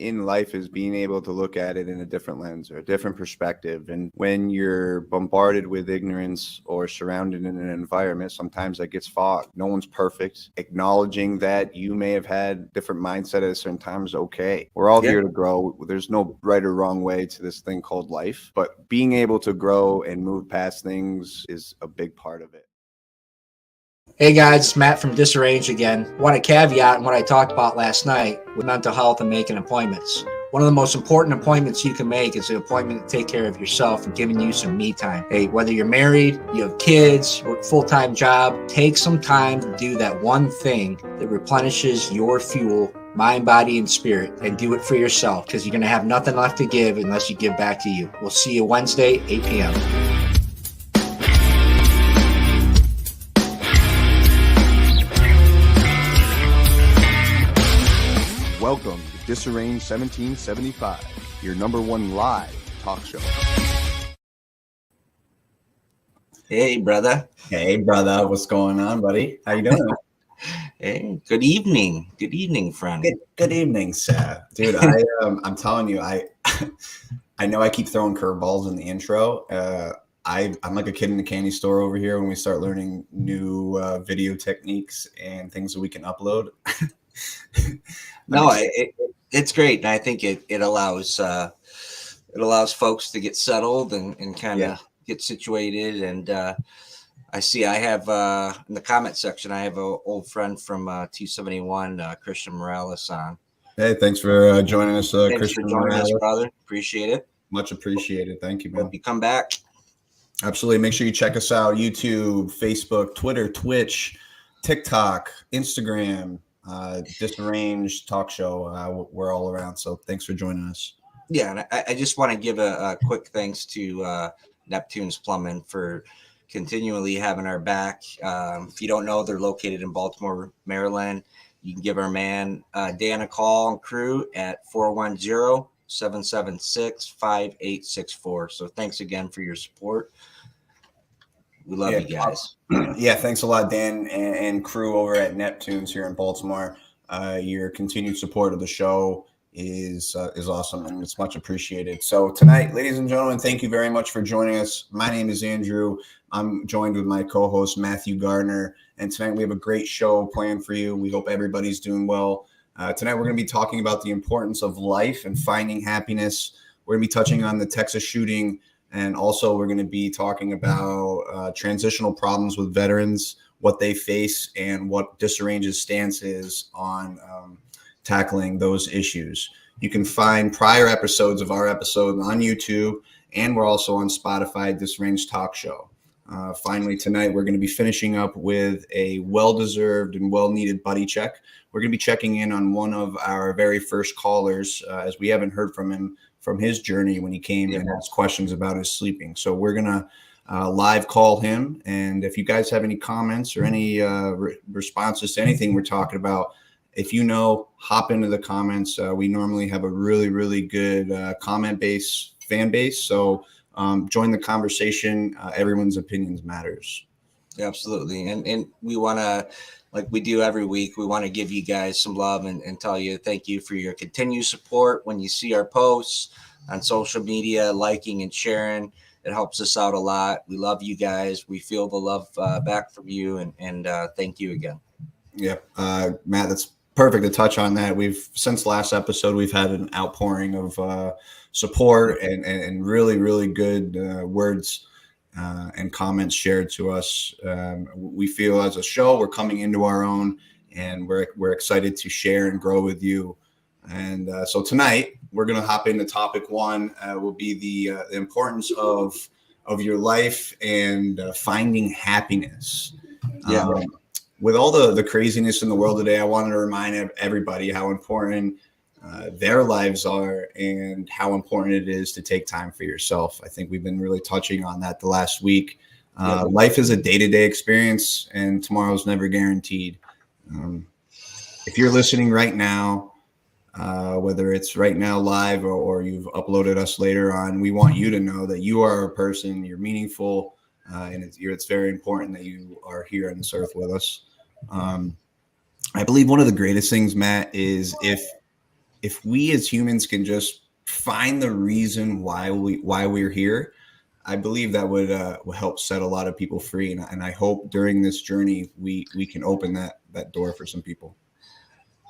in life is being able to look at it in a different lens or a different perspective. And when you're bombarded with ignorance or surrounded in an environment, sometimes that gets fogged. No one's perfect. Acknowledging that you may have had different mindset at a certain time is okay. We're all here to grow. There's no right or wrong way to this thing called life, but being able to grow and move past things is a big part of it. Hey guys, it's Matt from Disarranged again. I want to caveat on what I talked about last night with mental health and making appointments. One of the most important appointments you can make is an appointment to take care of yourself and giving you some me time. Hey, whether you're married, you have kids, work a full-time job, take some time to do that one thing that replenishes your fuel, mind, body, and spirit, and do it for yourself, because you're going to have nothing left to give unless you give back to you. We'll see you Wednesday, 8 p.m. Welcome to Disarranged 1775, your number one live talk show. Hey, brother. Hey, brother. What's going on, buddy? How you doing? Hey, good evening. Good evening, friend. Good evening, Seth. Dude, I'm telling you, I know I keep throwing curveballs in the intro. I'm like a kid in the candy store over here when we start learning new video techniques and things that we can upload. No, it's great, and I think it allows folks to get settled and kind of get situated. And I see I have in the comment section I have an old friend from 271, Christian Morales on. Hey, thanks for joining us, Thanks Christian for joining Morales. us, brother. Appreciate it. Much appreciated. Thank you, man. Hope you come back. Absolutely. Make sure you check us out: YouTube, Facebook, Twitter, Twitch, TikTok, Instagram. Disarranged talk show. We're all around, so thanks for joining us. Yeah, and I just want to give a quick thanks to Neptunes Plumbing for continually having our back. If you don't know, they're located in Baltimore, Maryland. You can give our man Dan a call and crew at 410-776-5864. So thanks again for your support. We love you guys. Yeah, thanks a lot, Dan and crew over at Neptunes here in Baltimore. Your continued support of the show is awesome, and it's much appreciated. So tonight, ladies and gentlemen, thank you very much for joining us. My name is Andrew. I'm joined with my co-host, Matthew Gardner, and tonight we have a great show planned for you. We hope everybody's doing well. Tonight we're going to be talking about the importance of life and finding happiness. We're going to be touching on the Texas shooting. And also, we're going to be talking about transitional problems with veterans, what they face, and what Disarranged's stance is on tackling those issues. You can find prior episodes of our episode on YouTube, and we're also on Spotify, Disarranged Talk Show. Finally, tonight, we're going to be finishing up with a well-deserved and well-needed buddy check. We're going to be checking in on one of our very first callers, as we haven't heard from him from his journey when he came and asked questions about his sleeping. So we're going to live call him. And if you guys have any comments or any responses to anything we're talking about, if you know, hop into the comments. We normally have a really, really good fan base. So join the conversation. Everyone's opinions matters. Absolutely. And we want to, like we do every week, we want to give you guys some love and tell you thank you for your continued support. When you see our posts on social media, liking and sharing, it helps us out a lot. We love you guys. We feel the love back from you, and thank you again. Yeah, Matt, that's perfect to touch on that. Since last episode, we've had an outpouring of support and really, really good words and comments shared to us. We feel as a show, we're coming into our own, and we're excited to share and grow with you. And so tonight, we're going to hop into topic one. Will be the importance of your life and finding happiness. With all the craziness in the world today, I wanted to remind everybody how important their lives are and how important it is to take time for yourself. I think we've been really touching on that the last week. Life is a day-to-day experience, and tomorrow's never guaranteed. If you're listening right now, whether it's right now live or you've uploaded us later on, we want you to know that you are a person, you're meaningful, and it's very important that you are here on this earth with us. I believe one of the greatest things, Matt, is if we as humans can just find the reason why we're here, I believe that would help set a lot of people free. And I hope during this journey we can open that door for some people.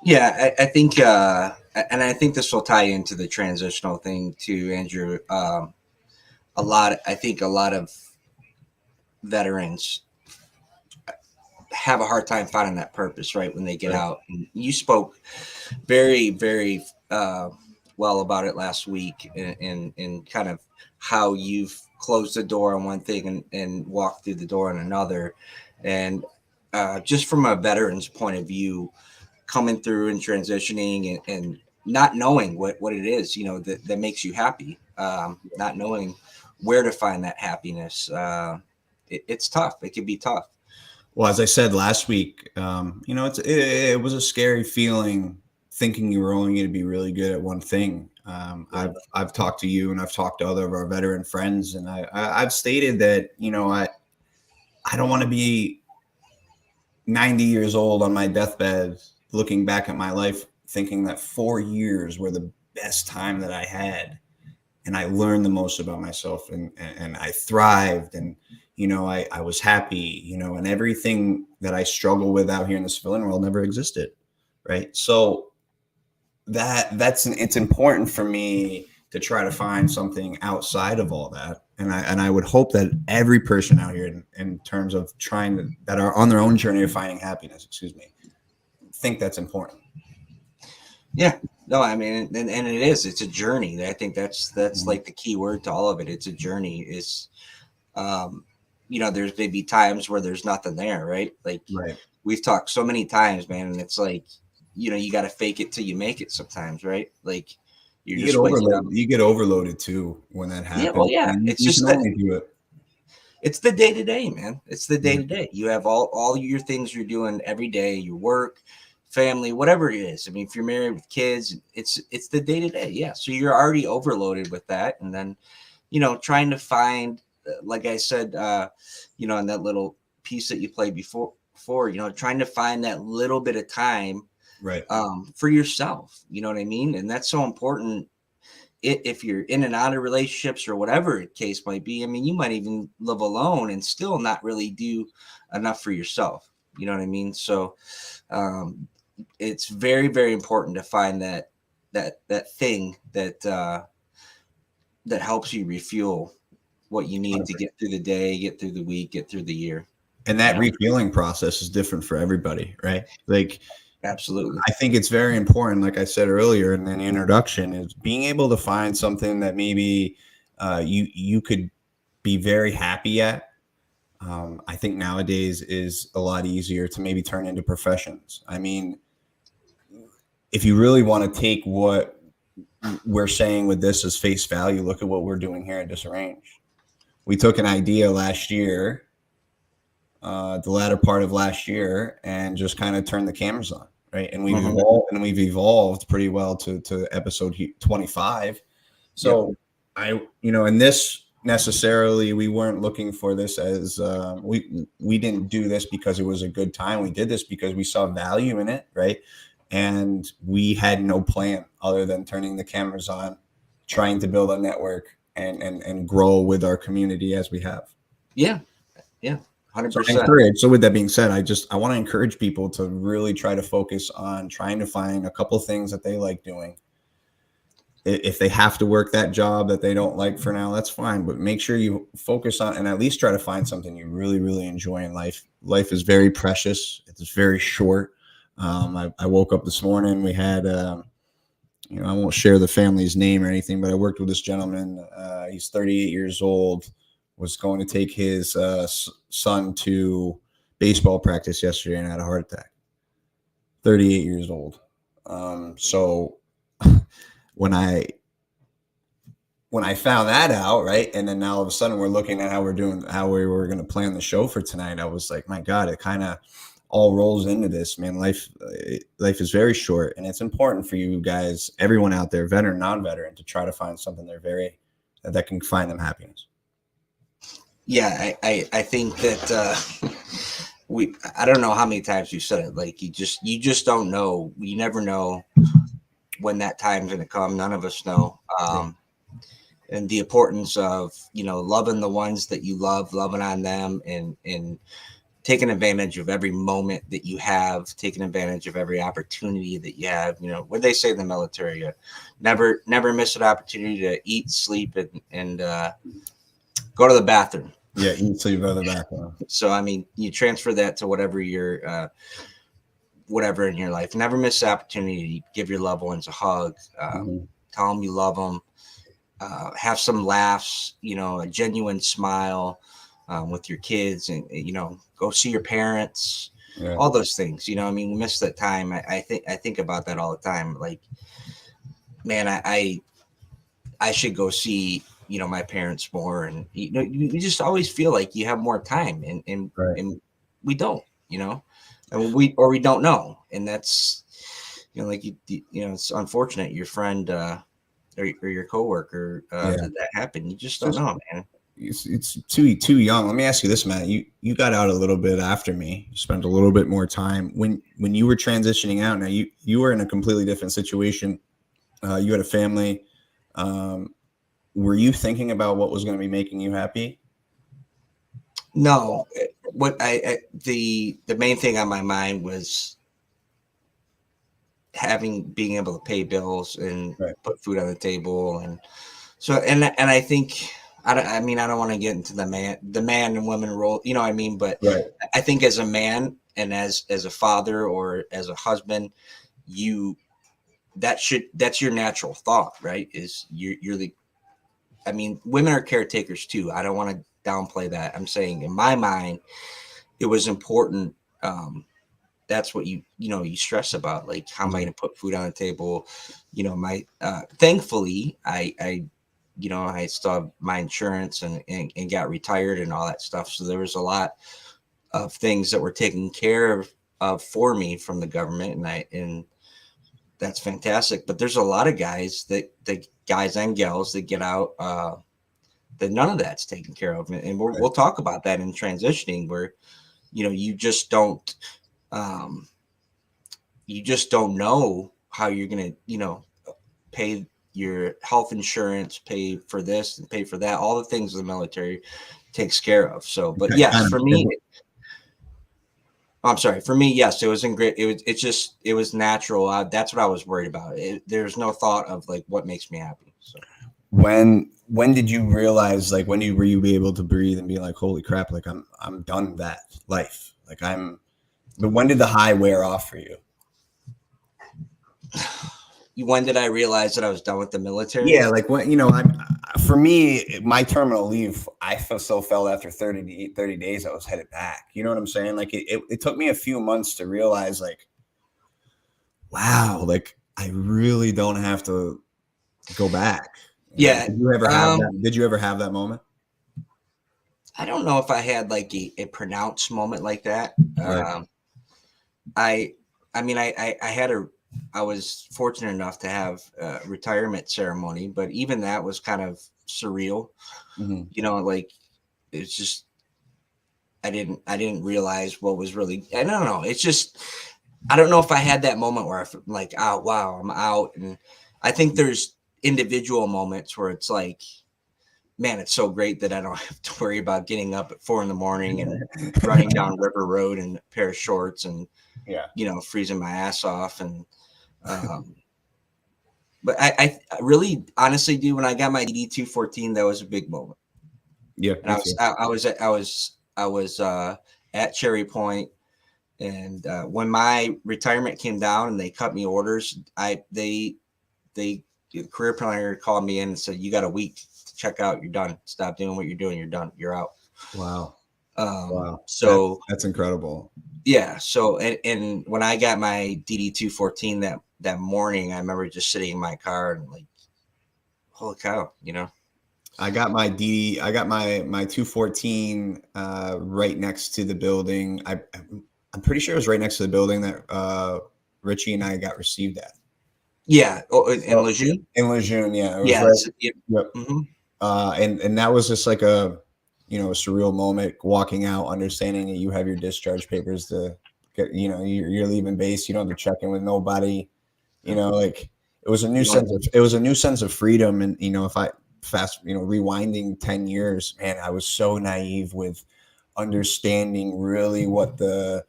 Yeah, I think, and I think this will tie into the transitional thing too, Andrew. I think a lot of veterans have a hard time finding that purpose, right, when they get out. And you spoke very, very well about it last week, and kind of how you've closed the door on one thing and walked through the door on another. And just from a veteran's point of view, coming through and transitioning and not knowing what it is, that makes you happy, not knowing where to find that happiness. It's tough. It can be tough. Well, as I said last week, it was a scary feeling thinking you were only going to be really good at one thing. I've talked to you and I've talked to other of our veteran friends, and I've stated that, I don't want to be 90 years old on my deathbed looking back at my life thinking that 4 years were the best time that I had, and I learned the most about myself, and I thrived, and I was happy, and everything that I struggle with out here in the civilian world never existed, right? So it's important for me to try to find something outside of all that, and I would hope that every person out here in terms of that are on their own journey of finding happiness, think that's important. Yeah, no, I mean, and it's a journey. I think that's like the key word to all of it. It's a journey. It's, there's maybe times where there's nothing there, right? Like, right. We've talked so many times, man, and it's like, you got to fake it till you make it sometimes, right? Like, you get overloaded too when that happens. Yeah, well, yeah, it's just it's the day to day, man. It's the day to day. You have all your things you're doing every day, your work, family, whatever it is. I mean, if you're married with kids, it's the day to day. Yeah. So you're already overloaded with that. And then, trying to find, like I said, in that little piece that you played before, trying to find that little bit of time, right, for yourself. You know what I mean? And that's so important. If you're in and out of relationships or whatever the case might be. I mean, you might even live alone and still not really do enough for yourself. You know what I mean? So, it's very, very important to find that thing that helps you refuel what you need to get through the day, get through the week, get through the year. And that refueling process is different for everybody, right? Like, absolutely. I think it's very important, like I said earlier in the introduction, is being able to find something that maybe you could be very happy at. I think nowadays is a lot easier to maybe turn into professions. I mean, if you really want to take what we're saying with this as face value, look at what we're doing here at Disarranged. We took an idea last year, the latter part of last year, and just kind of turned the cameras on, right? And we've evolved pretty well to episode 25. So in this necessarily, we weren't looking for this as we didn't do this because it was a good time. We did this because we saw value in it, right? And we had no plan other than turning the cameras on, trying to build a network and grow with our community as we have. Yeah. 100%. So with that being said, I want to encourage people to really try to focus on trying to find a couple of things that they like doing. If they have to work that job that they don't like for now, that's fine. But make sure you focus on and at least try to find something you really, really enjoy in life. Life is very precious. It's very short. I woke up this morning. We had, I won't share the family's name or anything, but I worked with this gentleman. He's 38 years old, was going to take his son to baseball practice yesterday and had a heart attack. 38 years old. So when I found that out, right, and then now all of a sudden we're looking at how we were going to plan the show for tonight, I was like, my God, it kind of all rolls into this, man. Life is very short, and it's important for you guys, everyone out there, veteran, non-veteran, to try to find something that can find them happiness. Yeah, I think that I don't know how many times you said it. Like you just don't know. You never know when that time's going to come. None of us know. And the importance of, loving the ones that you love, loving on them, and taking advantage of every moment that you have, taking advantage of every opportunity that you have. What they say in the military, never miss an opportunity to eat, sleep, and go to the bathroom. Yeah, eat, sleep, go to the bathroom. So, I mean, you transfer that to whatever whatever in your life. Never miss the opportunity to give your loved ones a hug, tell them you love them, have some laughs, a genuine smile with your kids, and, go see your parents, all those things. I mean, we miss that time. I think about that all the time. Like, man, I should go see, my parents more. And, you just always feel like you have more time, and we don't, and we don't know. And that's, like, it's unfortunate your friend, or your coworker, that happened. You just don't know, man. It's too young. Let me ask you this, Matt. You got out a little bit after me. You spent a little bit more time when you were transitioning out. Now you were in a completely different situation. You had a family. Were you thinking about what was going to be making you happy? No. What the main thing on my mind was being able to pay bills and put food on the table. And so, and I think, I mean, I don't want to get into the man and woman role, you know what I mean? But I think as a man and as a father or as a husband, that's your natural thought, right? Is you're I mean, women are caretakers too. I don't want to downplay that. I'm saying in my mind, it was important. That's what you stress about, like, how am I going to put food on the table? Thankfully, I still have my insurance and got retired and all that stuff. So there was a lot of things that were taken care of for me from the government, and that's fantastic. But there's a lot of guys the guys and gals that get out that none of that's taken care of, and we'll talk about that in transitioning, where you just don't know how you're going to pay your health insurance, pay for this and pay for that, all the things the military takes care of. So, but yes, for me, yes, it was great. It was natural. That's what I was worried about. There's no thought of like what makes me happy. So when did you realize, like, were you able to breathe and be like, holy crap, like I'm done with that life. Like but when did the high wear off for you? When did I realize that I was done with the military? Yeah, like when for me, my terminal leave, I still felt after 30 days I was headed back. You know what I'm saying? Like it took me a few months to realize, like, wow, like I really don't have to go back. Yeah. Did you ever have that? Did you ever have that moment? I don't know if I had like a pronounced moment like that. Right. I was fortunate enough to have a retirement ceremony, but even that was kind of surreal. Like, it's just, I didn't realize what was really, I don't know. It's just, I don't know if I had that moment where I feel like, oh, wow, I'm out. And I think there's individual moments where it's like, man, it's so great that I don't have to worry about getting up at 4 a.m. and running down River Road in a pair of shorts and, freezing my ass off. And, but I really honestly do. When I got my DD 214, that was a big moment. Yeah. And I was at Cherry Point, and when my retirement came down and they cut me orders, the career planner called me in and said, you got a week to check out. You're done. Stop doing what you're doing. You're done. You're out. Wow. Wow. So that's incredible. Yeah. So, and when I got my DD 214 that morning, I remember just sitting in my car and like, holy cow, I got my 214 right next to the building. I'm pretty sure it was right next to the building that Richie and I got received at. Yeah. Oh, in Lejeune? In Lejeune, yeah. Yeah. Right, yep. Mm-hmm. And that was just like a surreal moment, walking out, understanding that you have your discharge papers to get, you're leaving base. You don't have to check in with nobody. Like, It was a new sense of freedom. And, if I rewinding 10 years, man, I was so naive with understanding really what the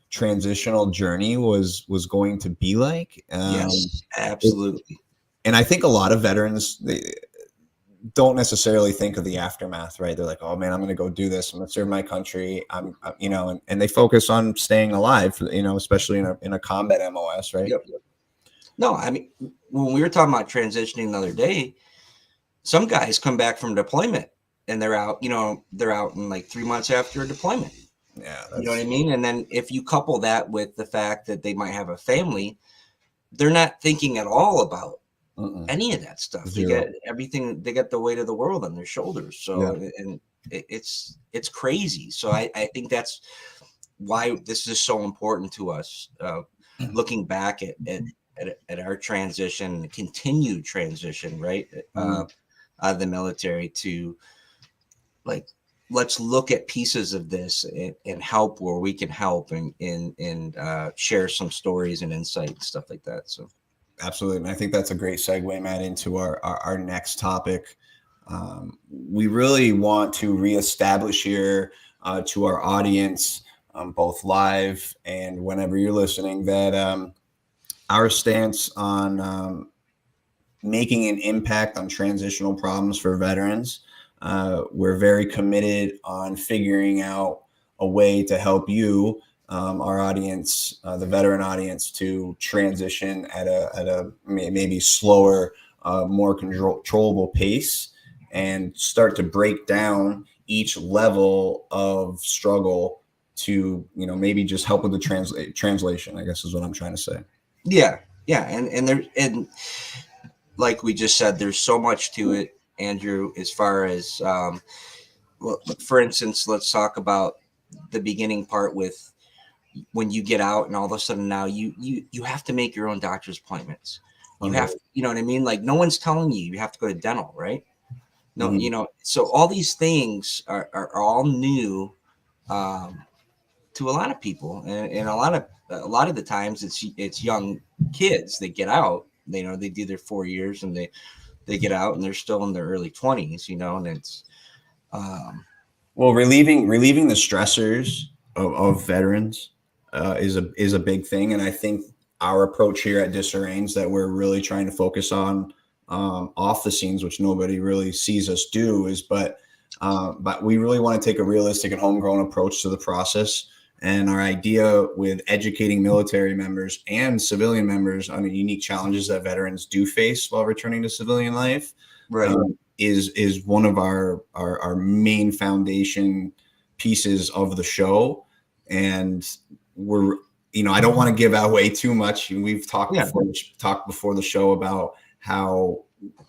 transitional journey was going to be like. Yes, absolutely. And I think a lot of veterans, they don't necessarily think of the aftermath, right? They're like, oh man, I'm going to go do this. I'm going to serve my country. And they focus on staying alive, especially in a combat MOS, right? Yep. No, I mean, when we were talking about transitioning the other day, some guys come back from deployment and they're out in like 3 months after a deployment. Yeah. You know what I mean? And then if you couple that with the fact that they might have a family, they're not thinking at all about any of that stuff. They get everything. They get the weight of the world on their shoulders. So, and it's crazy. So I think that's why this is so important to us. Looking back at our transition, continued transition, right, out of the military to like, let's look at pieces of this and help where we can help and share some stories and insight and stuff like that. So. Absolutely. And I think that's a great segue, Matt, into our next topic. We really want to reestablish here to our audience, both live and whenever you're listening, that our stance on making an impact on transitional problems for veterans. We're very committed on figuring out a way to help you, our audience, the veteran audience, to transition at a maybe slower, more controllable pace, and start to break down each level of struggle to, maybe just help with the translation, I guess is what I'm trying to say. Yeah. And like we just said, there's so much to it, Andrew, as far as, well, for instance, let's talk about the beginning part with when you get out and all of a sudden now you have to make your own doctor's appointments. You have to, you know what I mean? Like no one's telling you have to go to dental, right? No, so all these things are all new to a lot of people. And a lot of the times it's young kids that get out, they do their 4 years and they get out and they're still in their early 20s, and it's, well, relieving the stressors of veterans is a big thing. And I think our approach here at Disarranged that we're really trying to focus on off the scenes, which nobody really sees us do, but we really want to take a realistic and homegrown approach to the process. And our idea with educating military members and civilian members on the unique challenges that veterans do face while returning to civilian life, right, is one of our main foundation pieces of the show. And we're, I don't want to give away too much. We've talked before the show about how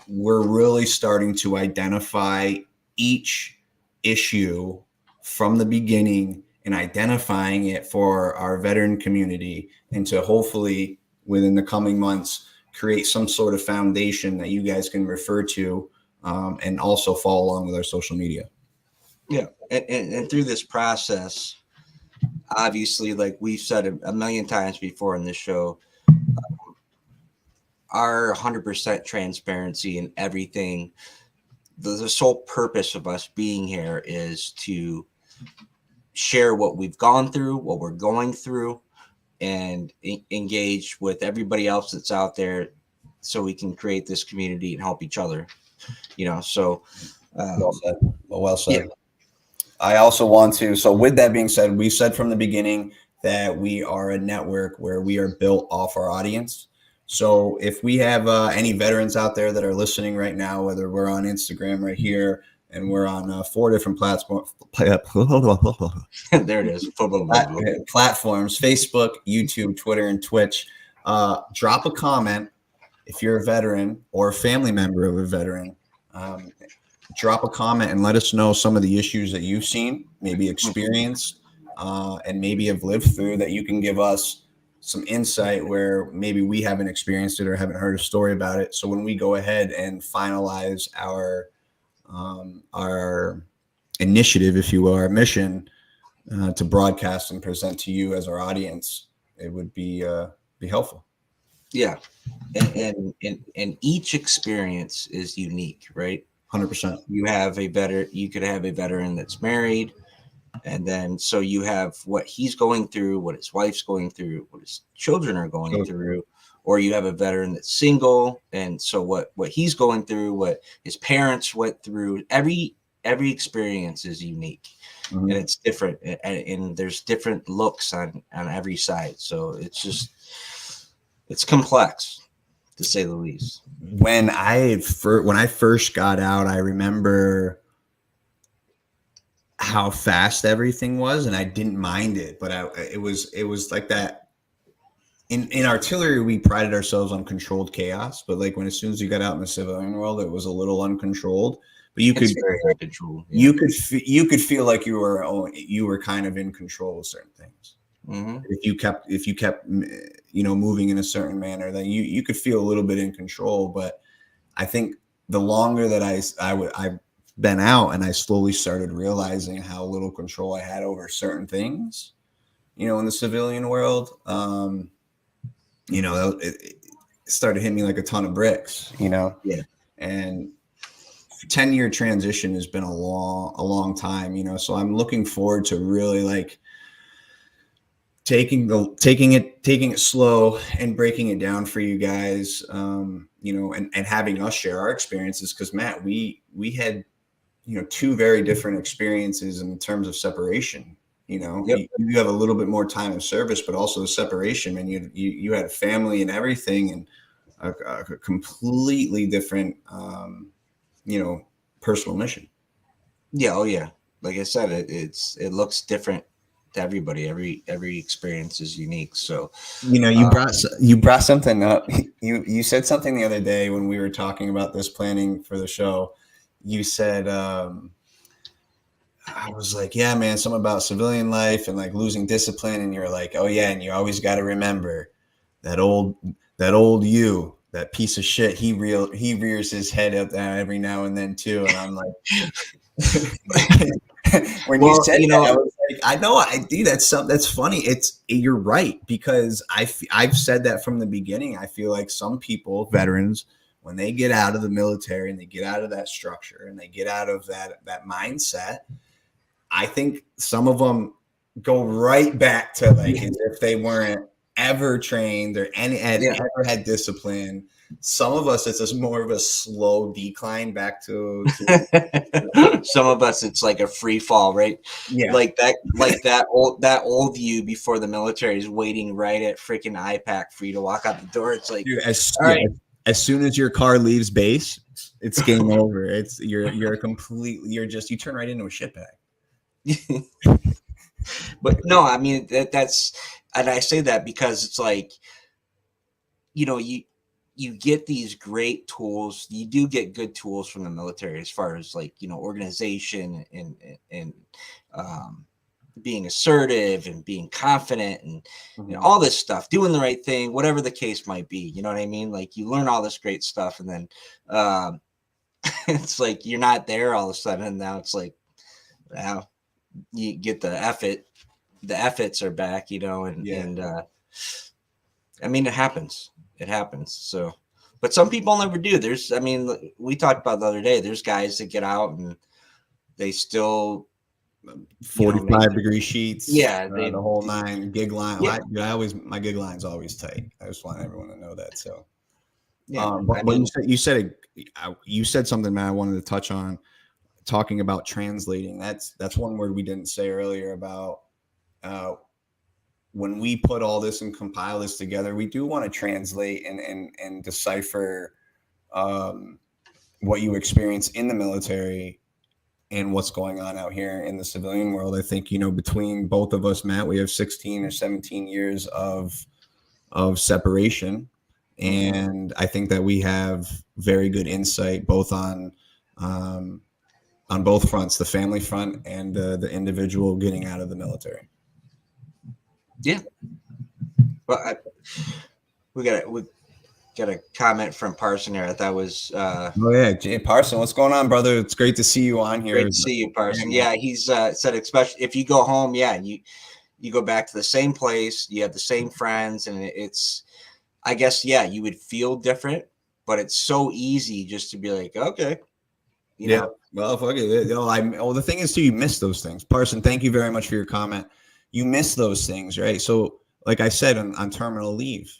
we're really starting to identify each issue from the beginning and identifying it for our veteran community, and to hopefully within the coming months create some sort of foundation that you guys can refer to, and also follow along with our social media. Yeah. And through this process, obviously, like we've said a million times before in this show, our 100% transparency and everything, the sole purpose of us being here is to share what we've gone through, what we're going through, and engage with everybody else that's out there so we can create this community and help each other, so well said. Yeah. I also want to, so with that being said, we said from the beginning that we are a network where we are built off our audience. So if we have any veterans out there that are listening right now, whether we're on Instagram right here, and we're on 4 different platforms. There it is. Platforms: Facebook, YouTube, Twitter, and Twitch. Drop a comment if you're a veteran or a family member of a veteran. Drop a comment and let us know some of the issues that you've seen, maybe experienced, and maybe have lived through, that you can give us some insight where maybe we haven't experienced it or haven't heard a story about it. So when we go ahead and finalize our initiative, if you will, our mission to broadcast and present to you as our audience, it would be helpful. Yeah. And each experience is unique, right? 100%. You could have a veteran that's married, and then so you have what he's going through, what his wife's going through, what his children are going through, or you have a veteran that's single, and so what he's going through, what his parents went through. Every experience is unique, and it's different, and there's different looks on every side. So it's complex, to say the least. When I first got out, I remember how fast everything was, and I didn't mind it. But it was like that. In artillery, we prided ourselves on controlled chaos. But like as soon as you got out in the civilian world, it was a little uncontrolled. But It's very uncontrolled. Yeah. You could feel like you were kind of in control of certain things. Mm-hmm. If you kept moving in a certain manner, then you could feel a little bit in control. But I think the longer that I've been out, and I slowly started realizing how little control I had over certain things, in the civilian world, it started hitting me like a ton of bricks, Yeah. And 10-year transition has been a long time, so I'm looking forward to really like taking it slow and breaking it down for you guys, and having us share our experiences. Because Matt, we had, two very different experiences in terms of separation. Yep. You have a little bit more time of service, but also the separation, and you had a family and everything, and a completely different, personal mission. Yeah. Oh yeah. Like I said, it looks different to everybody. Every experience is unique. So, you brought something up. You said something the other day when we were talking about this planning for the show. You said, I was like, yeah, man, something about civilian life and like losing discipline. And you're like, oh yeah. And you always got to remember that old you, that piece of shit. He rears his head up there every now and then too. And I'm like, when you said that, I was like, I know I do. That's funny. You're right, because I've said that from the beginning. I feel like some people, veterans, when they get out of the military and they get out of that structure and they get out of that mindset, I think some of them go right back to like as if they weren't ever trained or ever had discipline. Some of us, it's just more of a slow decline back to some of us, it's like a free fall, right? Yeah. Like that old you before the military is waiting right at freaking IPAC for you to walk out the door. It's like, dude, as soon as your car leaves base, it's game over. You turn right into a shitbag. But no, I mean that's, and I say that because it's like, you get these great tools. You do get good tools from the military as far as like, organization and being assertive and being confident and all this stuff, doing the right thing, whatever the case might be. You know what I mean? Like you learn all this great stuff, and then it's like you're not there all of a sudden, and now it's like, wow, you get the efforts are back, and I mean, it happens. So, but some people never do. We talked about the other day, there's guys that get out and they still 45-degree sheets. Yeah. The whole nine. Gig line. Yeah. My gig line's always tight. I just want everyone to know that. So, yeah. But you said something, man, I wanted to touch on, talking about translating. That's one word we didn't say earlier about, when we put all this and compile this together, we do want to translate and decipher what you experience in the military and what's going on out here in the civilian world. I think, between both of us, Matt, we have 16 or 17 years of separation. And I think that we have very good insight both on both fronts, the family front and the individual getting out of the military. Yeah. Well, we got a comment from Parson here. That was oh yeah, Jay Parson, what's going on, brother? It's great to see you on here. Great to see you, Parson. Yeah, he's said, especially if you go home, you go back to the same place, you have the same friends, and I guess, yeah, you would feel different, but it's so easy just to be like, okay, you Yeah. know. Well, fuck it. You know, the thing is, too, you miss those things. Parson, thank you very much for your comment. You miss those things, right? So, like I said, on terminal leave,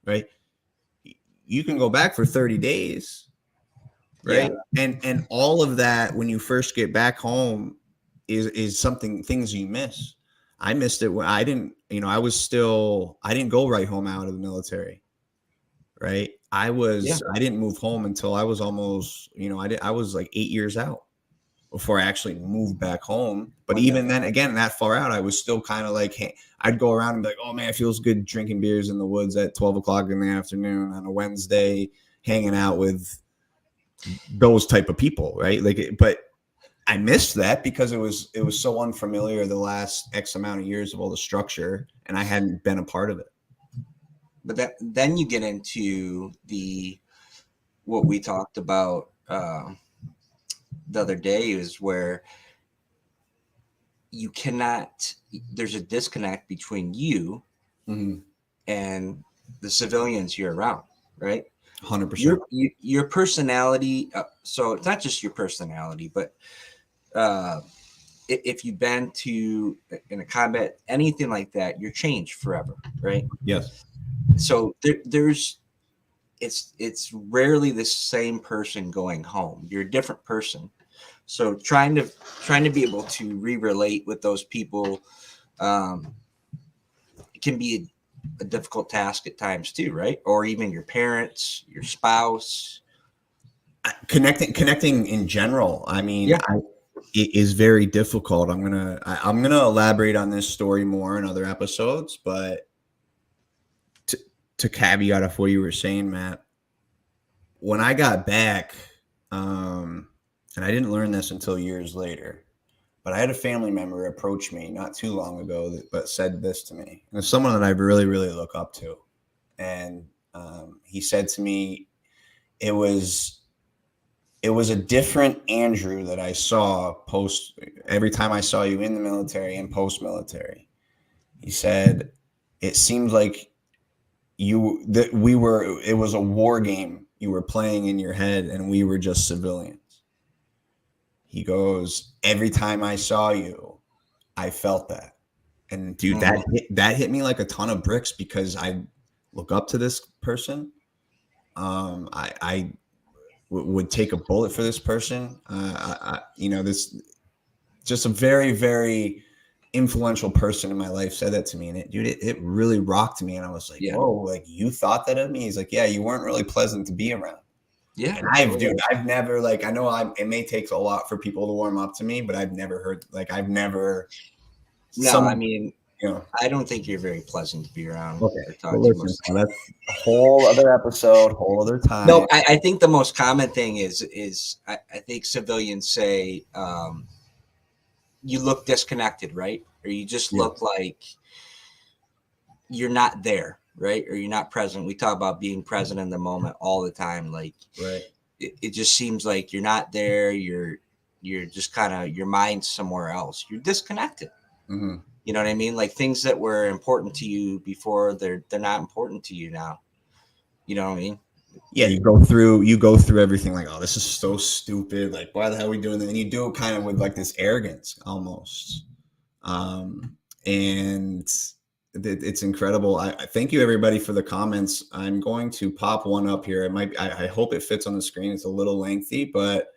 right? You can go back for 30 days, right? And all of that when you first get back home is things you miss. I missed it when I didn't, I didn't go right home out of the military, right? I didn't move home until I was almost, I was like 8 years out before I actually moved back home. But even then, again, that far out, I was still kind of like, hey, I'd go around and be like, oh man, it feels good drinking beers in the woods at 12 o'clock in the afternoon on a Wednesday, hanging out with those type of people, right? But I missed that because it was so unfamiliar the last X amount of years of all the structure, and I hadn't been a part of it. But then you get into what we talked about the other day, is where there's a disconnect between you and the civilians you're around, right? 100%. Your personality. So it's not just your personality, but if you've been in a combat, anything like that, you're changed forever, right? Yes. So it's rarely the same person going home. You're a different person. So trying to be able to relate with those people can be a difficult task at times too, right? Or even your parents, your spouse. Connecting in general. I mean, Yeah. it is very difficult. I'm gonna elaborate on this story more in other episodes, but to caveat off what you were saying, Matt, when I got back, and I didn't learn this until years later, but I had a family member approach me not too long ago but said this to me. And it's someone that I really, really look up to. And he said to me, it was a different Andrew that I saw every time I saw you in the military and post-military. He said, it seemed like it was a war game you were playing in your head and we were just civilians. He goes, every time I saw you, I felt that. And dude, that hit me like a ton of bricks because I look up to this person. I would take a bullet for this person. This just a very, very influential person in my life said that to me, and it really rocked me. And I was like, whoa, like you thought that of me? He's like, yeah, you weren't really pleasant to be around. Yeah. And I've never, like, I know it may take a lot for people to warm up to me, but I've never heard, like, I mean, I don't think you're very pleasant to be around. Okay. Well, listen, that's a whole other episode, whole other time. No, I think the most common thing is I think civilians say, you look disconnected, right? Or you just look like you're not there, right? Or you're not present. We talk about being present in the moment all the time. Like, right. It just seems like you're not there. You're just kind of, your mind's somewhere else. You're disconnected. Mm-hmm. You know what I mean? Like things that were important to you before, they're not important to you now. You know what I mean? Yeah, you go through everything like, oh, this is so stupid. Like, why the hell are we doing that? And you do it kind of with like this arrogance almost. And it's incredible. I thank you everybody for the comments. I'm going to pop one up here. I hope it fits on the screen. It's a little lengthy, but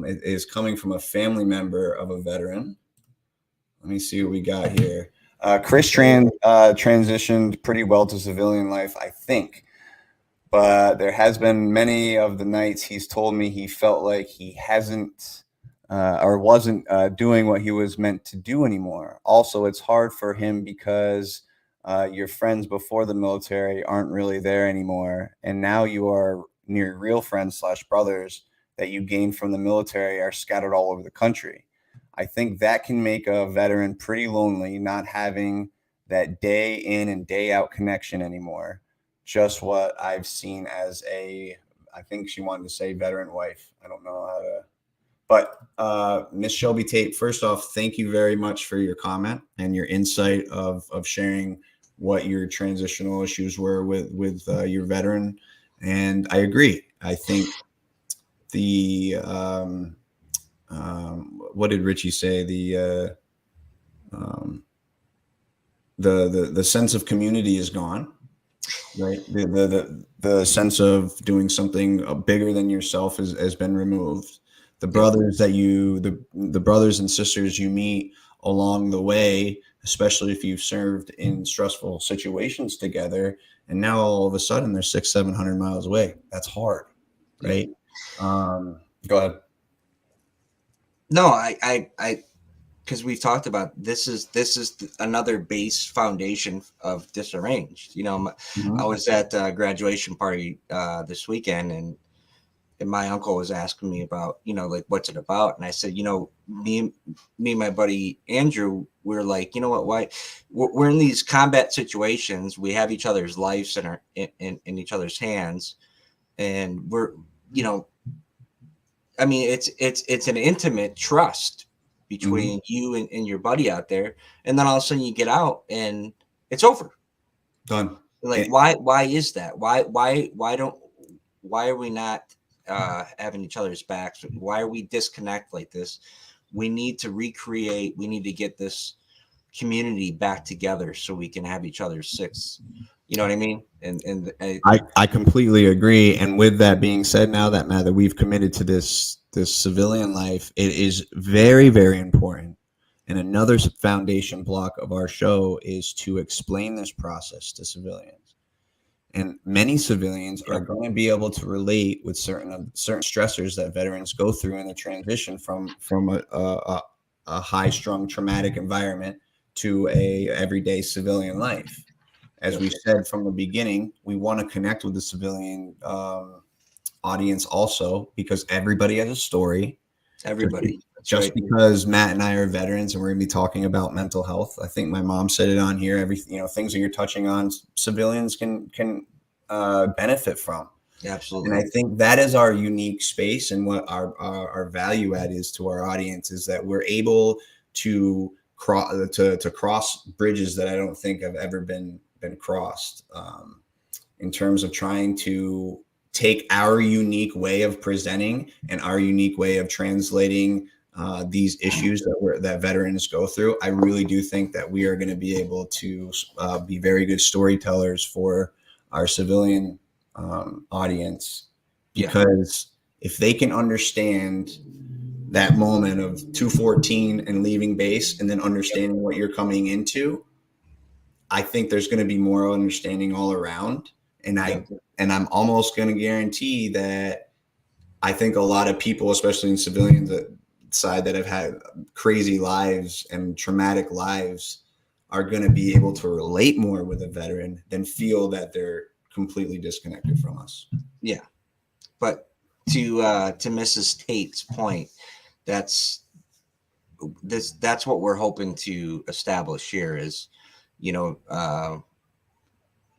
it is coming from a family member of a veteran. Let me see what we got here. Chris transitioned pretty well to civilian life, I think. But there has been many of the nights he's told me he felt like he hasn't or wasn't doing what he was meant to do anymore. Also, it's hard for him because your friends before the military aren't really there anymore. And now you are near real friends / brothers that you gained from the military are scattered all over the country. I think that can make a veteran pretty lonely, not having that day in and day out connection anymore. Just what I've seen as I think she wanted to say veteran wife. I don't know how to, but Miss Shelby Tate, first off, thank you very much for your comment and your insight of sharing what your transitional issues were with your veteran, and I agree. I think the what did Richie say? The sense of community is gone, right? The sense of doing something bigger than yourself has been removed. The brothers that the brothers and sisters you meet along the way, especially if you've served in stressful situations together, and now all of a sudden they're 600-700 miles away. That's hard, right? Go ahead. No, I because we've talked about this is another base foundation of Disarranged. I was at a graduation party this weekend, and my uncle was asking me about, like, what's it about? And I said, me and my buddy Andrew, we're like, why we're in these combat situations. We have each other's lives in each other's hands, and we're, I mean, it's an intimate trust between you and your buddy out there, and then all of a sudden you get out and it's over. Done. Like, why is that? Why are we not having each other's backs? Why are we disconnect like this? We need to recreate. We need to get this community back together so we can have each other's six. You know what I mean? And I completely agree. And with that being said, now that Matt, that we've committed to this civilian life, it is very, very important. And another foundation block of our show is to explain this process to civilians. And many civilians are going to be able to relate with certain stressors that veterans go through in the transition from a high-strung traumatic environment to a everyday civilian life. As we said from the beginning, we want to connect with the civilian audience also, because everybody has a story. Everybody. Just because Matt and I are veterans and we're going to be talking about mental health. I think my mom said it on here. Things that you're touching on, civilians can benefit from. Absolutely. And I think that is our unique space, and what our value add is to our audience is that we're able to cross bridges that I don't think have ever been crossed, in terms of trying to take our unique way of presenting and our unique way of translating these issues that veterans go through. I really do think that we are going to be able to be very good storytellers for our civilian audience, because if they can understand that moment of 214 and leaving base and then understanding what you're coming into, I think there's going to be more understanding all around. And I'm almost going to guarantee that I think a lot of people, especially in civilians side, that have had crazy lives and traumatic lives, are going to be able to relate more with a veteran than feel that they're completely disconnected from us. Yeah. But to Mrs. Tate's point, that's what we're hoping to establish here is,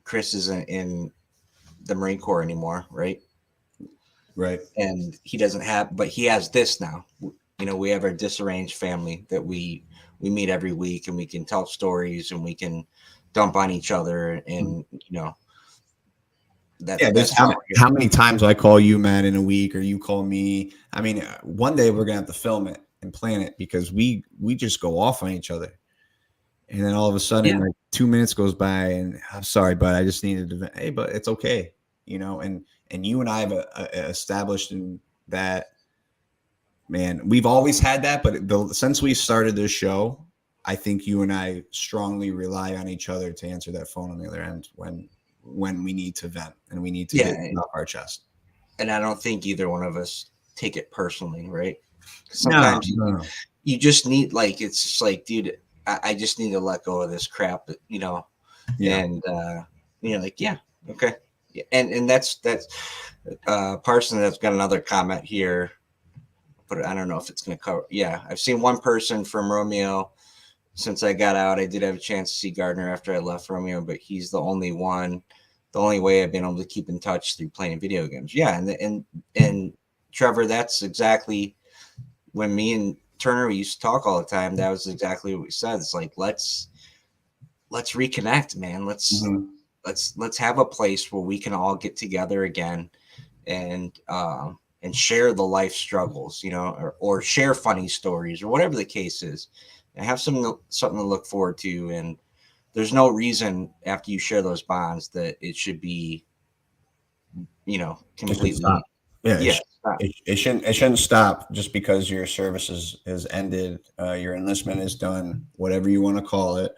Chris isn't in the Marine Corps anymore, right? Right. And he doesn't have, but he has this now. We have our Disarranged family that we meet every week, and we can tell stories and we can dump on each other, and that's how many times I call you, Matt, in a week, or you call me. I mean, one day we're gonna have to film it and plan it, because we just go off on each other, and then all of a sudden, like 2 minutes goes by, and I'm sorry, but I just needed to. Hey, but it's okay, And you and I have established in that. Man, we've always had that, but since we started this show, I think you and I strongly rely on each other to answer that phone on the other end when we need to vent and we need to get it off our chest. And I don't think either one of us take it personally, right? Sometimes you just need, like, it's just like, dude, I just need to let go of this crap, and like, okay. And that's Parson that's got another comment here, but I don't know if it's going to cover. Yeah, I've seen one person from Romeo since I got out. I did have a chance to see Gardner after I left Romeo, but he's the only way I've been able to keep in touch through playing video games. Yeah, and Trevor, that's exactly when me and Turner used to talk all the time. That was exactly what we said. It's like, let's let's reconnect, man. Mhm. Let's have a place where we can all get together again and share the life struggles, or share funny stories or whatever the case is, and have something to look forward to. And there's no reason after you share those bonds that it should be, It should completely. stop. Yeah, Yeah. it shouldn't stop just because your service is ended, your enlistment is done, whatever you want to call it.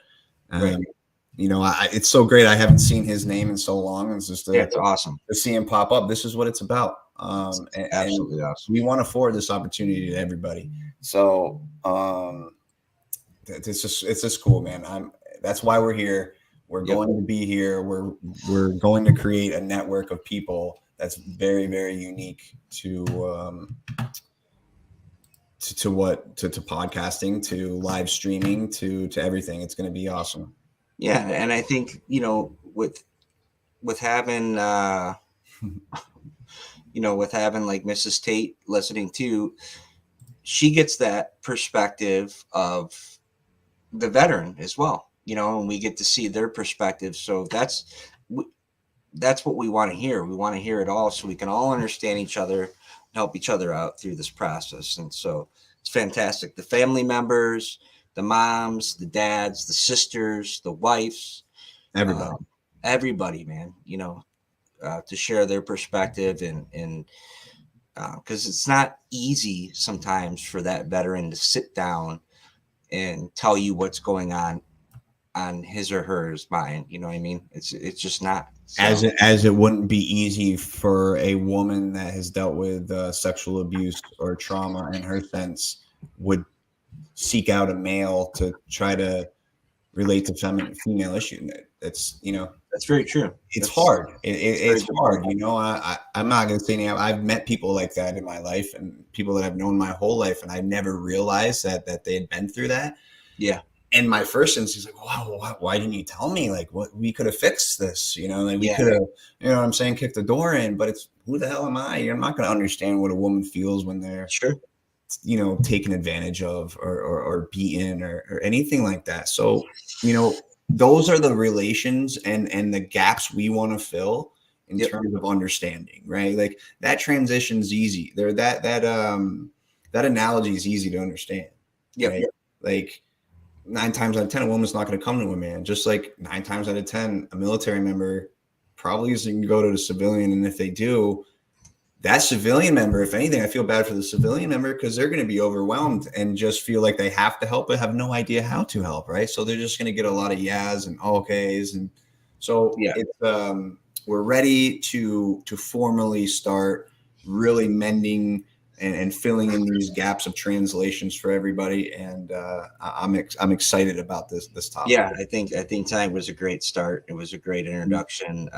Right. Um, it's so great. I haven't seen his name in so long. It's just Yeah, it's awesome. to see him pop up. This is what it's about. And Absolutely awesome. we want to forward this opportunity to everybody. So it's just cool, man. That's why we're here. We're going to be here. We're going to create a network of people that's very, very unique to podcasting, to live streaming, to everything. It's going to be awesome. Yeah, and I think with having with having like Mrs. Tate listening too, she gets that perspective of the veteran as well, and we get to see their perspective. So that's what we want to hear. We want to hear it all so we can all understand each other, help each other out through this process. And so it's fantastic. The family members, the moms, the dads, the sisters, the wives, everybody, man, to share their perspective and because it's not easy sometimes for that veteran to sit down and tell you what's going on his or hers mind. You know what I mean? It's just not. So. As it wouldn't be easy for a woman that has dealt with sexual abuse or trauma in her sense would seek out a male to try to relate to female issue. It's that's very true. It's hard. It's hard. I'm not going to say anything. I've met people like that in my life, and people that I've known my whole life, and I never realized that they had been through that. Yeah. And my first instinct is like, wow, why didn't you tell me? Like, what, we could have fixed this, like we could have, what I'm saying, kicked the door in. But it's, who the hell am I? I'm not going to understand what a woman feels when they're, taken advantage of or beaten or anything like that. So, those are the relations and the gaps we want to fill in terms of understanding, right? Like that transition's easy. That analogy is easy to understand. Yeah. Right? Like 9 times out of 10, a woman's not going to come to a man. Just like 9 times out of 10, a military member probably isn't go to the civilian. And if they do, that civilian member, if anything, I feel bad for the civilian member because they're going to be overwhelmed and just feel like they have to help but have no idea how to help, right? So they're just going to get a lot of yeahs and okays. And so it's we're ready to formally start really mending and filling in these gaps of translations for everybody. And I'm excited about this topic. Yeah, I think tonight was a great start. It was a great introduction.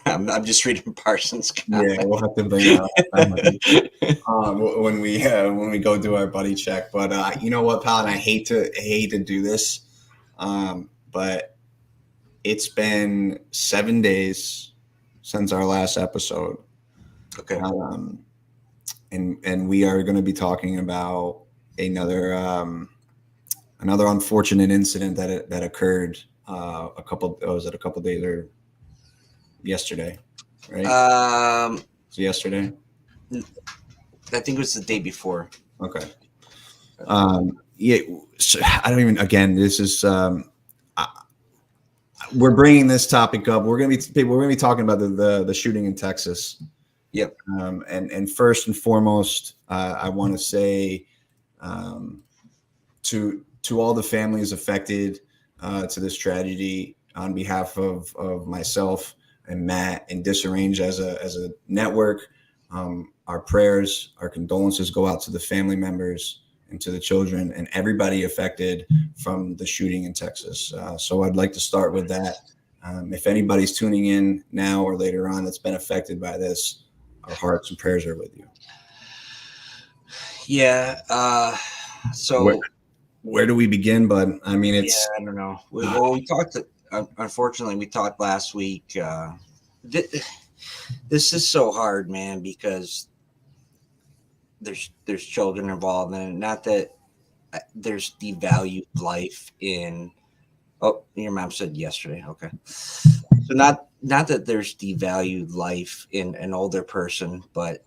I'm just reading Parsons' comment. Yeah, we'll have to bring that up when we go do our buddy check. But you know what, pal? And I hate to do this, but it's been 7 days since our last episode. Okay. And we are going to be talking about another unfortunate incident that occurred a couple days or yesterday, right? So yesterday. I think it was the day before. Okay. Yeah. So I don't even. Again, this is. We're bringing this topic up. We're gonna be talking about the shooting in Texas. Yep. And first and foremost, I want to say to all the families affected to this tragedy, on behalf of myself and Matt and Disarranged as a network, our prayers, our condolences go out to the family members and to the children and everybody affected from the shooting in Texas. So I'd like to start with that. If anybody's tuning in now or later on that's been affected by this, our hearts and prayers are with you. Yeah. So where do we begin, bud? I mean, it's. I don't know. We talked. Unfortunately, we talked last week. This is so hard, man, because there's children involved, and not that there's devalued life in. Oh, your mom said yesterday. Okay, so not that there's devalued life in an older person, but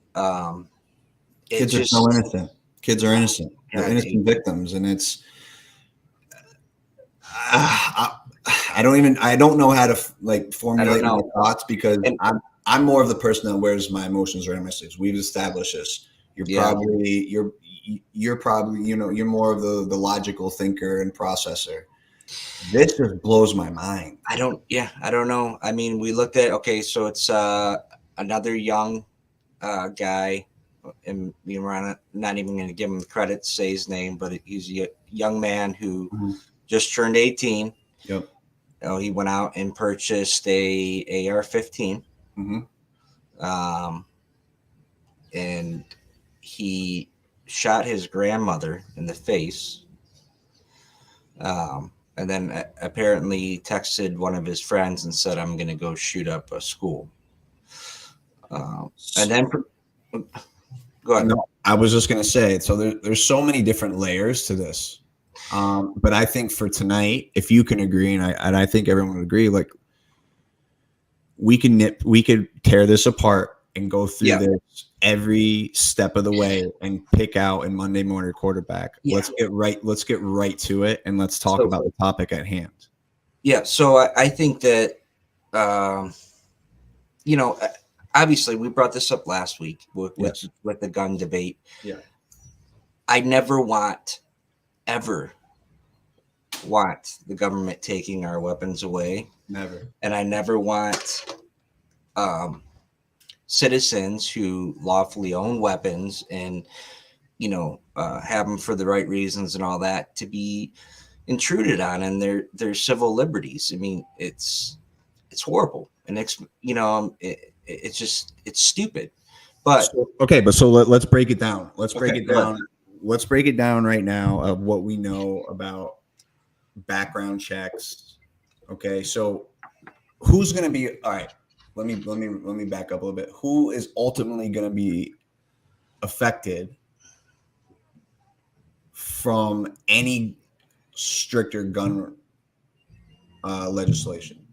Kids are just so innocent. Kids are innocent. They're God, innocent victims, and it's. I don't know how to like formulate my thoughts because And- I'm more of the person that wears my emotions right in my sleeves. We've established this. You're probably you're more of the logical thinker and processor. This just blows my mind. I don't know. I mean, we looked at, okay, so it's another young guy, and we're not even going to give him the credit to say his name, but he's a young man who just turned 18. Yep. He went out and purchased a AR-15. And he shot his grandmother in the face. And then apparently texted one of his friends and said, "I'm going to go shoot up a school." And then, go ahead. No, I was just going to say, so there's so many different layers to this. But I think for tonight, if you can agree, and I think everyone would agree, like we could tear this apart and go through this every step of the way and pick out in Monday Morning Quarterback. Yeah. Let's get right to it, and let's talk about the topic at hand. Yeah. So I think that, obviously we brought this up last week with the gun debate. Yeah. I never ever want the government taking our weapons away. Never. And I never want citizens who lawfully own weapons and, have them for the right reasons and all that to be intruded on and their civil liberties. I mean, it's horrible. And it's stupid. But so let's break it down. Let's break it down. Let's break it down right now of what we know about background checks. Okay, so who's going to be all right? Let me back up a little bit. Who is ultimately going to be affected from any stricter gun legislation?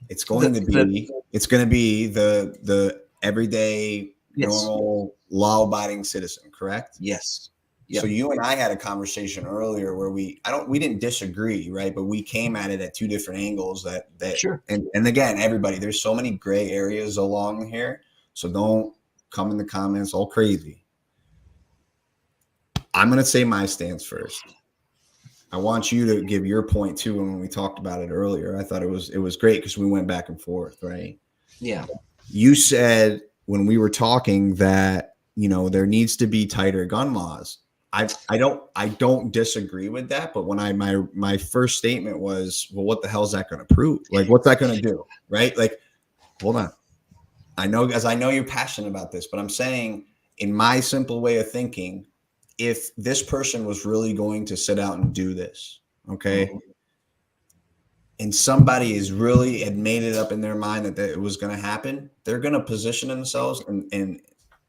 It's going to be the everyday normal law-abiding citizen, correct? Yes. Yep. So you and I had a conversation earlier where we didn't disagree, right? But we came at it at two different angles that sure. And again, everybody, there's so many gray areas along here. So don't come in the comments all crazy. I'm going to say my stance first. I want you to give your point too. And when we talked about it earlier, I thought it was great because we went back and forth, right? Yeah. You said when we were talking that, there needs to be tighter gun laws. I don't disagree with that, but when my first statement was, well, what the hell is that going to prove? Like, what's that going to do? Right? Like, hold on. I know you're passionate about this, but I'm saying in my simple way of thinking, if this person was really going to sit out and do this, okay, and somebody had made it up in their mind that it was going to happen, they're going to position themselves and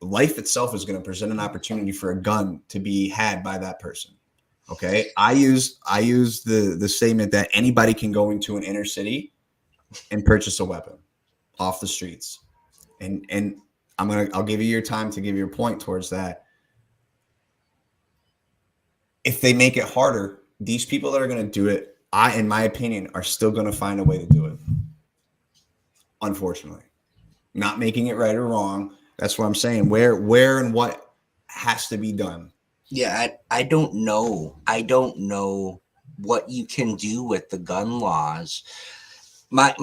life itself is going to present an opportunity for a gun to be had by that person. Okay. I use the statement that anybody can go into an inner city and purchase a weapon off the streets. And I'll give you your time to give your point towards that. If they make it harder, these people that are going to do it, in my opinion, are still going to find a way to do it. Unfortunately, not making it right or wrong. That's what I'm saying. Where and what has to be done. Yeah, I don't know. I don't know what you can do with the gun laws. I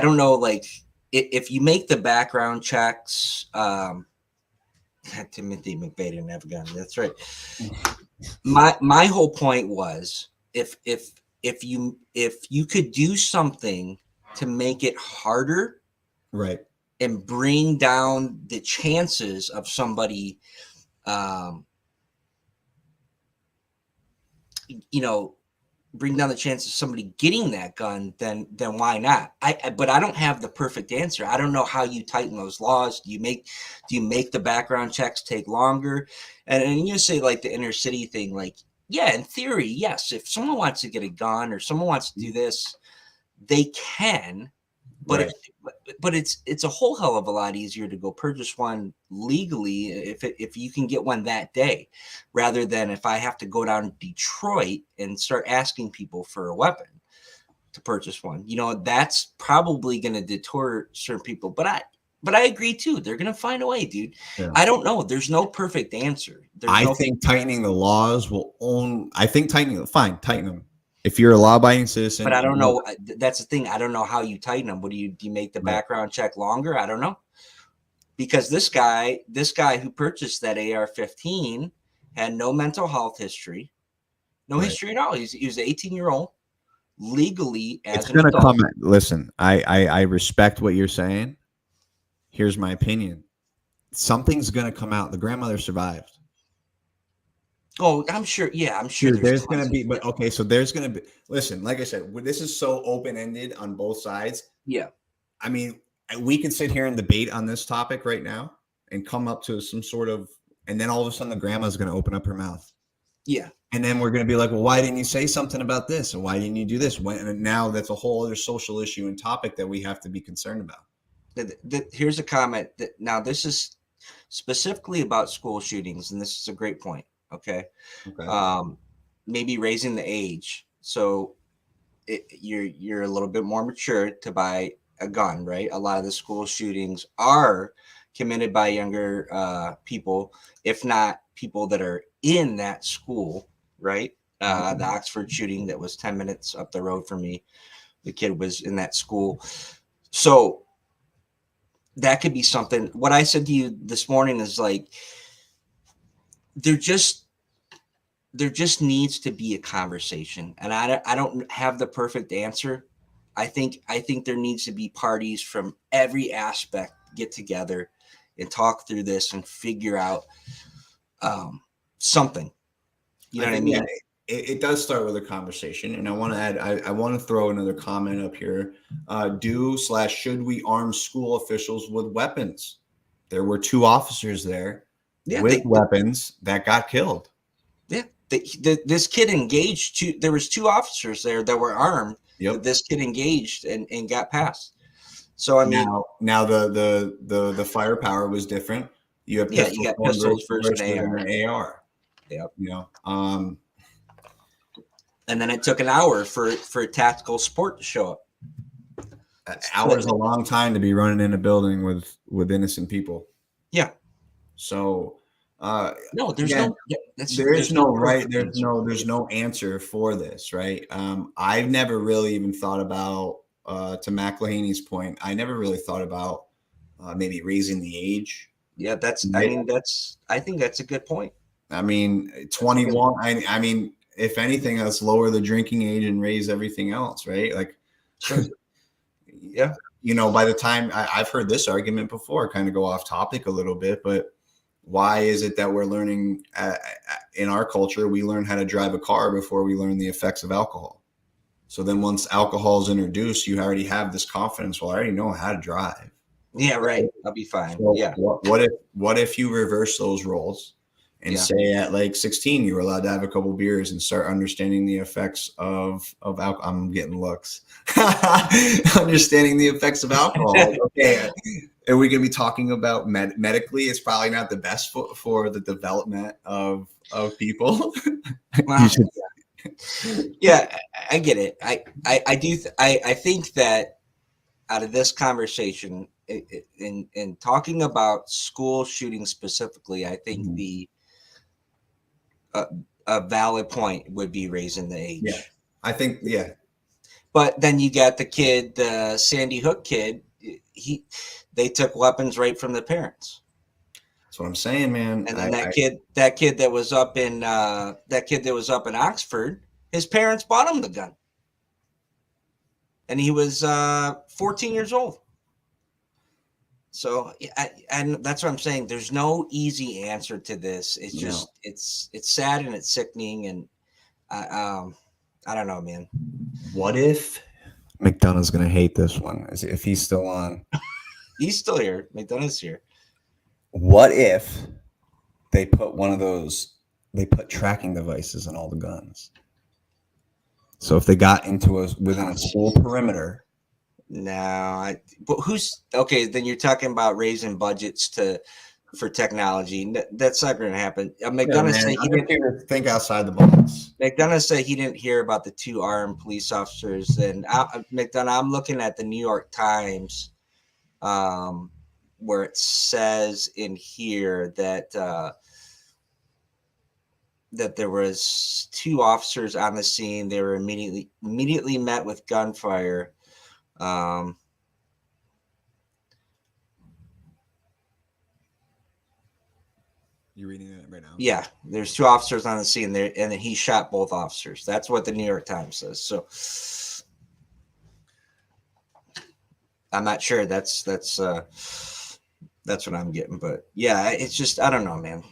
don't know, like if you make the background checks, Timothy McVeigh didn't have a gun. That's right. My whole point was if you could do something to make it harder, right, and bring down the chances of somebody, bring down the chance of somebody getting that gun, then why not? But I don't have the perfect answer. I don't know how you tighten those laws. Do you make the background checks take longer? And you say like the inner city thing, like, yeah, in theory, yes. If someone wants to get a gun or someone wants to do this, they can. But Right. but it's a whole hell of a lot easier to go purchase one legally if you can get one that day, rather than if I have to go down to Detroit and start asking people for a weapon to purchase one. That's probably going to deter certain people. But I agree too. They're going to find a way, dude. Yeah. I don't know. There's no perfect answer. I think tightening the laws tighten them. If you're a law-abiding citizen, but I don't know. That's the thing. I don't know how you tighten them. Do you make the Right. background check longer? I don't know. Because this guy who purchased that AR-15 had no mental health history, no Right. history at all. He was an 18-year-old legally as It's an gonna adult. come. Listen, I respect what you're saying. Here's my opinion. Something's gonna come out. The grandmother survived. Oh, I'm sure. Yeah, I'm sure. Dude, there's gonna tons be, of, but okay, so there's gonna be. Listen, like I said, this is so open-ended on both sides. yeah. I mean, we could sit here and debate on this topic right now and come up to some sort of, and then all of a sudden the grandma's going to open up her mouth. Yeah. And then we're going to be like, well, why didn't you say something about this? And why didn't you do this? And now that's a whole other social issue and topic that we have to be concerned about. Here's a comment that now this is specifically about school shootings, and this is a great point. Okay. Maybe raising the age. So you're a little bit more mature to buy a gun, right? A lot of the school shootings are committed by younger people, if not people that are in that school, right? The Oxford shooting that was 10 minutes up the road from me, the kid was in that school. So that could be something. What I said to you this morning is like, there just needs to be a conversation, and I don't have the perfect answer. I think there needs to be parties from every aspect get together and talk through this and figure out something. You know what I mean? Yeah, it does start with a conversation, and I want to add. I want to throw another comment up here. Should we arm school officials with weapons? There were 2 officers there with weapons that got killed. Yeah, this kid engaged. There was 2 officers there that were armed. Yep. That this kid engaged and got past. So I mean, now the firepower was different. You have you got pistols versus an AR. Yep. And then it took an hour for tactical support to show up. An hour is a long time to be running in a building with innocent people. Yeah. So no, there's no answer for this, right? I've never really even thought about, to Mac Lahaney's point, I never really thought about maybe raising the age. Yeah, I think that's a good point. I mean, 21. I mean, if anything, let's lower the drinking age and raise everything else, right? Like, yeah. By the time I've heard this argument before, kind of go off topic a little bit, but why is it that we're learning in our culture, we learn how to drive a car before we learn the effects of alcohol? So then once alcohol is introduced, you already have this confidence. Well, I already know how to drive. Yeah, right. I'll be fine. So yeah. What if you reverse those roles and say at like 16, you were allowed to have a couple beers and start understanding the effects of alcohol? I'm getting looks. Understanding the effects of alcohol. Okay. Are we going to be talking about medically? It's probably not the best for the development of people. Wow. Yeah, I get it. I do. I think that out of this conversation, in talking about school shootings specifically, I think a valid point would be raising the age. Yeah, I think. Yeah. But then you got the kid, the Sandy Hook kid. They took weapons right from the parents. That's what I'm saying, man. And then that kid that was up in Oxford, his parents bought him the gun, and he was 14 years old. So, and that's what I'm saying. There's no easy answer to this. It's just it's sad and it's sickening, and I I don't know, man. What if McDonough's gonna hate this one? If he's still on. He's still here. McDonough's here. What if they put one of those? They put tracking devices in all the guns. So if they got into within a school perimeter. No, but who's okay? Then you're talking about raising budgets for technology. That's not going to happen. McDonough said he didn't think outside the box. McDonough said he didn't hear about the 2 armed police officers. And McDonough, I'm looking at the New York Times, where it says in here that that there was 2 officers on the scene. They were immediately met with gunfire. You're reading that right now? Yeah, there's 2 officers on the scene there, and then he shot both officers. That's what the New York Times says. So I'm not sure. That's what I'm getting. But yeah, it's just, I don't know, man.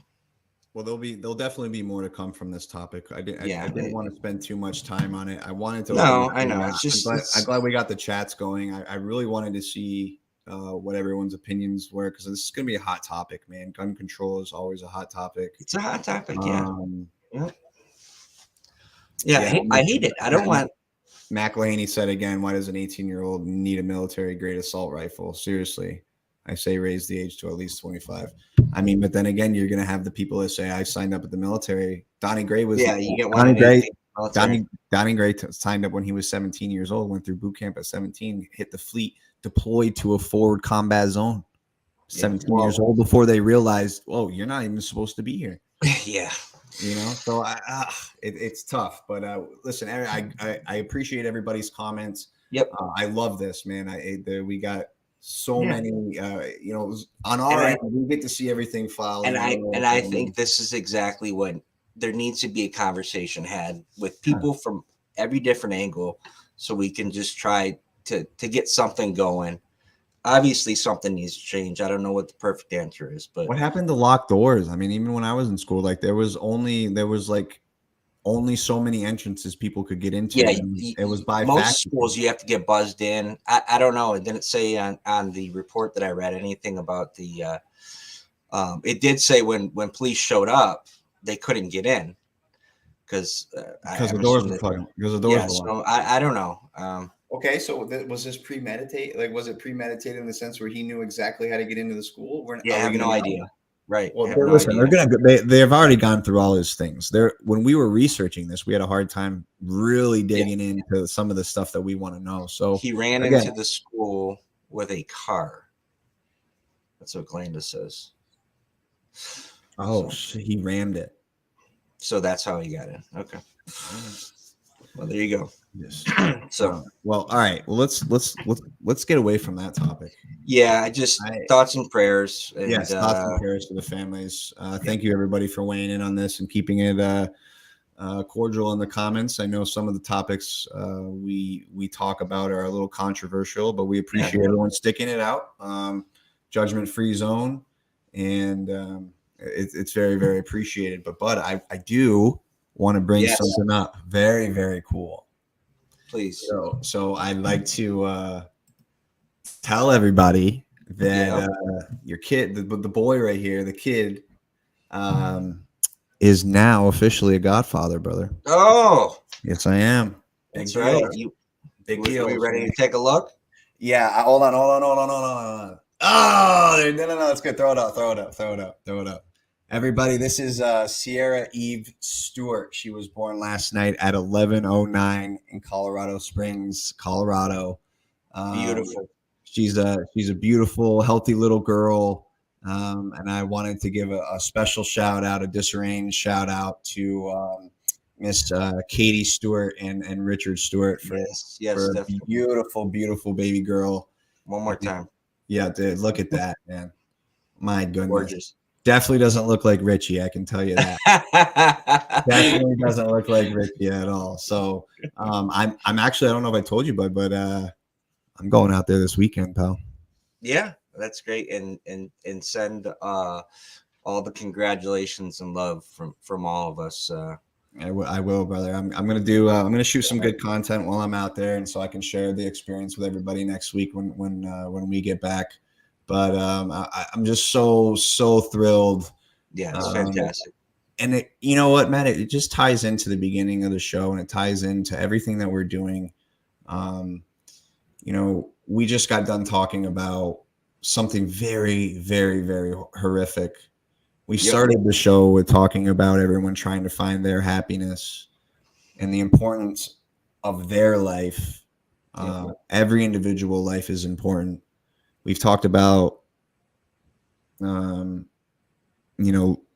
Well, there'll definitely be more to come from this topic. I didn't want to spend too much time on it. I wanted to. No, I know. It's just. I'm glad we got the chats going. I really wanted to see what everyone's opinions were, because this is going to be a hot topic, man. Gun control is always a hot topic. It's a hot topic, yeah. I hate it. I don't want. Mac Laney said again, why does an 18-year-old need a military-grade assault rifle? Seriously. I say raise the age to at least 25. I mean, but then again, you're going to have the people that say, I signed up at the military. Donnie Gray was. Yeah, you get one. Donnie Gray signed up when he was 17 years old, went through boot camp at 17, hit the fleet, deployed to a forward combat zone. 17 years old, before they realized, oh, you're not even supposed to be here. Yeah. You know, so it's tough. But listen, I appreciate everybody's comments. Yep. I love this, man. We got so many, on our end, we get to see everything filed. And I think this is exactly what there needs to be a conversation had with people from every different angle, so we can just try to get something going. Obviously, something needs to change. I don't know what the perfect answer is, but what happened to locked doors? I mean, even when I was in school, like there was only so many entrances people could get into. Yeah, it was by most schools you have to get buzzed in. I don't know. It didn't say on the report that I read anything about the. It did say when police showed up, they couldn't get in because the doors were plugged. Because the doors were locked. So I don't know. Okay, so was this premeditated? Like, was it premeditated in the sense where he knew exactly how to get into the school? I have no idea. Right. Well, listen, they've already gone through all his things. When we were researching this, we had a hard time really digging into some of the stuff that we want to know. So he ran into the school with a car. That's what Glenda says. Oh, so he rammed it. So that's how he got in. Okay. Well, there you go. Yes. So all right. Well, let's get away from that topic. Yeah, thoughts and prayers. And, yes, thoughts and prayers to the families. Thank you, everybody, for weighing in on this and keeping it cordial in the comments. I know some of the topics we talk about are a little controversial, but we appreciate everyone sticking it out. Judgment-free zone, and it's very, very appreciated. But Bud, I do want to bring something up. Very, very cool. Please. So I'd like to tell everybody that your kid, the boy right here, the kid, is now officially a godfather, brother. Oh, yes, I am. That's right. Big deal. Are we ready to take a look? Yeah. Hold on. Oh, no. That's good. Throw it up. Everybody, this is Sierra Eve Stewart. She was born last night at 11:09 in Colorado Springs, Colorado. Beautiful. She's a beautiful, healthy little girl. And I wanted to give a special shout out, a Disarranged shout out to Miss Katie Stewart and Richard Stewart for a beautiful, beautiful baby girl. One more time. Yeah, dude, look at that, man. My goodness. Gorgeous. Definitely doesn't look like Richie. I can tell you that. Definitely doesn't look like Richie at all. So I'm actually, I don't know if I told you, but I'm going out there this weekend, pal. Yeah, that's great. And send all the congratulations and love from all of us. I will, brother. I'm gonna shoot some good content while I'm out there, and so I can share the experience with everybody next week when we get back. But I'm just so thrilled. Yeah, it's fantastic. And you know what, Matt? It just ties into the beginning of the show, and it ties into everything that we're doing. We just got done talking about something very, very, very horrific. We started the show with talking about everyone trying to find their happiness and the importance of their life. Every individual life is important. We've talked about,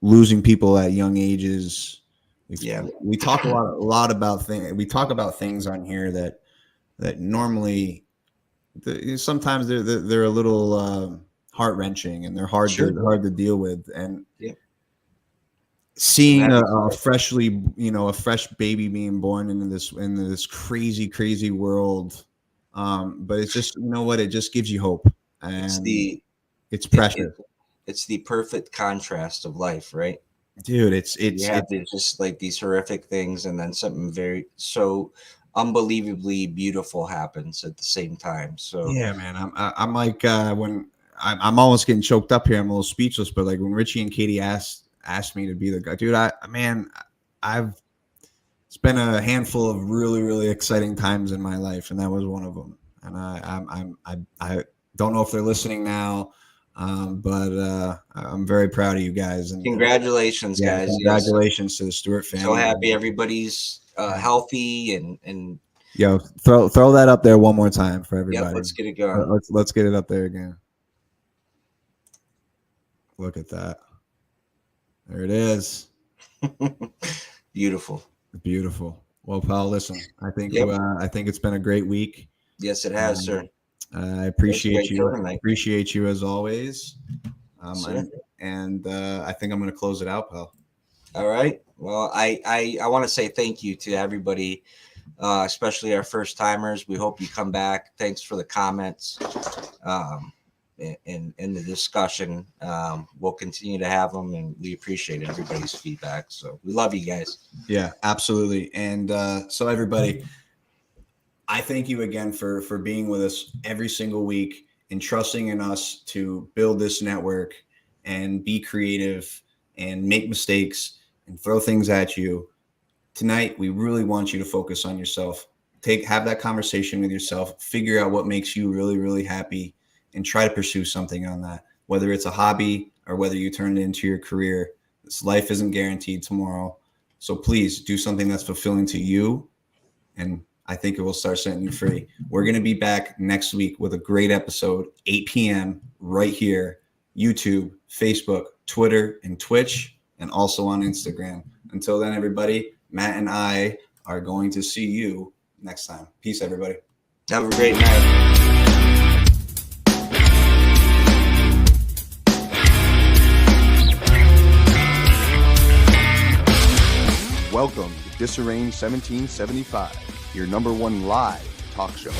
losing people at young ages. We talk a lot about things. We talk about things on here that normally, sometimes they're a little heart-wrenching, and they're hard to deal with. And seeing a fresh baby being born into this crazy world, but it's just, it just gives you hope, and it's precious. It's the perfect contrast of life, right? Dude, it's just like these horrific things, and then something so unbelievably beautiful happens at the same time. So yeah, man, I'm like, when I'm almost getting choked up here, I'm a little speechless. But like when Richie and Katie asked me to be the guy, dude, it's been a handful of really, really exciting times in my life, and that was one of them. And I don't know if they're listening now, but I'm very proud of you guys. And congratulations, guys! Congratulations to the Stewart family. So happy everybody's healthy and yo, throw that up there one more time for everybody. Yep, let's get it going. Let's get it up there again. Look at that. There it is. Beautiful. Well, pal, listen, I think it's been a great week. Yes, it has, sir. I appreciate you. Appreciate you as always. And I think I'm going to close it out, pal. All right. Well, I want to say thank you to everybody, especially our first timers. We hope you come back. Thanks for the comments and the discussion. We'll continue to have them, and we appreciate everybody's feedback. So we love you guys. Yeah, absolutely. And so everybody, I thank you again for being with us every single week and trusting in us to build this network and be creative and make mistakes and throw things at you. Tonight, we really want you to focus on yourself. Have that conversation with yourself, figure out what makes you really, really happy, and try to pursue something on that, whether it's a hobby or whether you turn it into your career. This life isn't guaranteed tomorrow. So please do something that's fulfilling to you, and I think it will start setting you free. We're going to be back next week with a great episode, 8 p.m. right here, YouTube, Facebook, Twitter, and Twitch, and also on Instagram. Until then, everybody, Matt and I are going to see you next time. Peace, everybody. Have a great night. Welcome to Disarranged 1775, your #1 live talk show.